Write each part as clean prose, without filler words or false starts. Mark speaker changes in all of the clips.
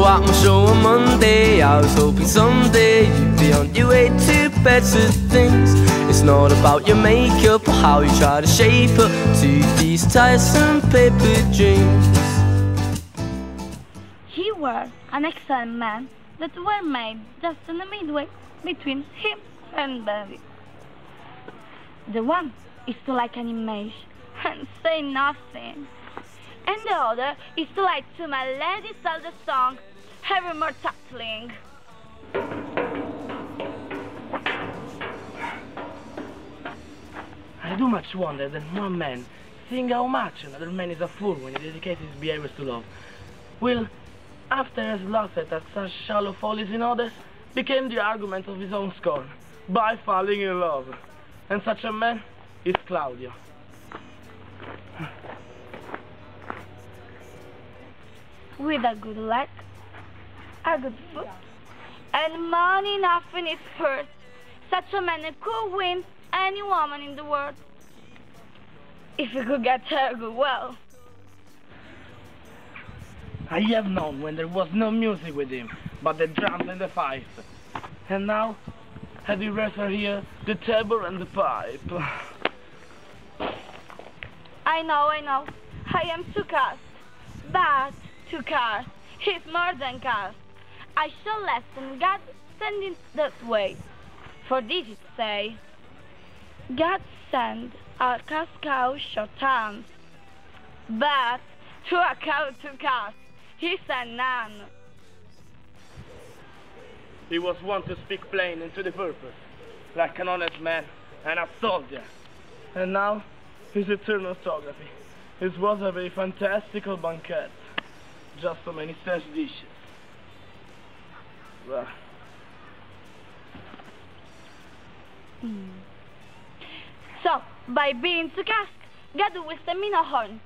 Speaker 1: at my show on Monday. I was hoping someday you'd be on your way to better things. It's not about your makeup or how you try to shape up to these tiresome paper dreams.
Speaker 2: He was an excellent man that were made just in the midway between him and David. The one is to like an image and say nothing, and the other is to like to my lady sell the song every more tattling.
Speaker 3: I do much wonder that one man, seeing how much another man is a fool when he dedicates his behaviors to love, will, after he has laughed at such shallow follies in others, became the argument of his own scorn, by falling in love. And such a man is Claudio.
Speaker 2: With a good leg, a good foot, and money enough in his purse, such a man could win any woman in the world, if he could get her good well.
Speaker 3: I have known when there was no music with him, but the drums and the fifes. And now, had he rather hear the tabor and the pipe.
Speaker 2: I know, I am too cast, but too cast is more than cast. I shall lessen God sending that way, for this it say, God send a cast cow short hands, but to a cow to cast, he sent none.
Speaker 3: He was wont to speak plain and to the purpose, like an honest man and a soldier. And now, his eternal orthography. It was a very fantastical banquet. Just so many fresh dishes. Well.
Speaker 2: So, by being too cast, God will send me no horn.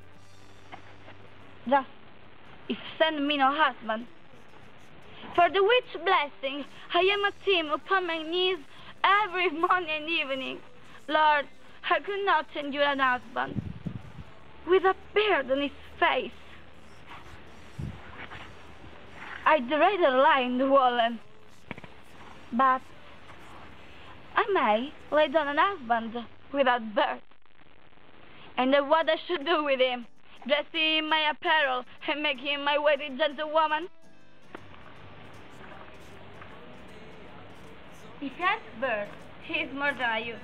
Speaker 2: Just, if send me no husband. For the which blessing, I am a team upon my knees every morning and evening. Lord, I could not endure an husband with a beard on his face. I'd rather lie in the wallen, but I may lay down an husband without birth. And what I should do with him, dress him in my apparel and make him my wedded gentlewoman? If he has birth, he is more than a youth.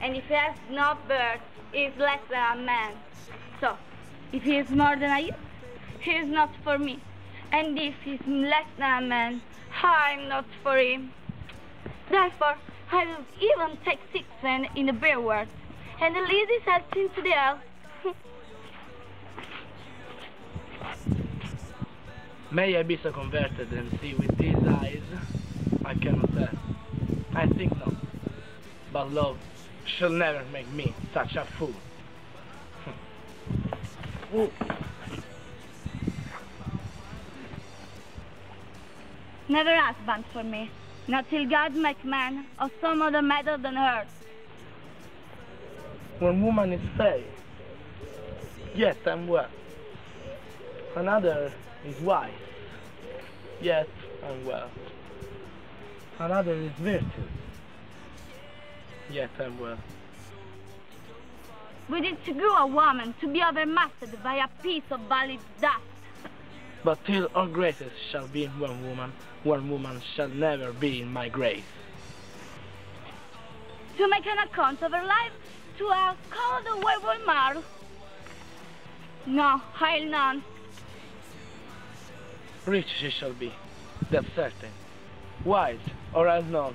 Speaker 2: And if he has not birth, he is less than a man. So, if he is more than a youth, he is not for me. And if he is less than a man, I am not for him. Therefore, I will even take 6 men in the beer world, and lead his head into the hell.
Speaker 3: May I be so converted and see with these eyes? I cannot tell. I think not. But love shall never make me such a fool.
Speaker 2: Never husband for me, not till God make man or some other matter than her.
Speaker 3: One woman is fair, yet I'm well. Another is wise, yet I'm well. Another is virtuous, yet I'm well.
Speaker 2: We did to grow a woman to be overmastered by a piece of valid dust.
Speaker 3: But till our graces shall be in one woman shall never be in my grace.
Speaker 2: To make an account of her life to a cold wayward marl. No, I'll none.
Speaker 3: Rich she shall be, that's certain. Wise, or I'll none.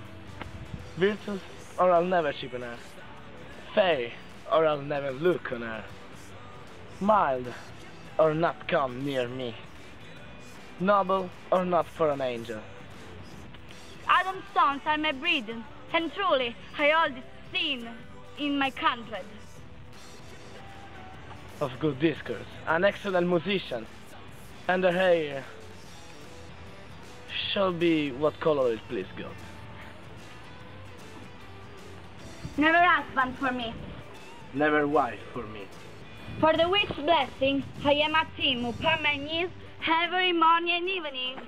Speaker 3: Virtuous, or I'll never cheapen her. Fair, or I'll never look on her. Mild, or not come near me. Noble, or not for an angel.
Speaker 2: Adam's sons are my breed, and truly I hold this sin in my country.
Speaker 3: Of good discourse, an excellent musician, and her hair shall be what color it please God.
Speaker 2: Never husband for me.
Speaker 3: Never wife for me.
Speaker 2: For the which blessing I am a team upon my knees every morning and evening.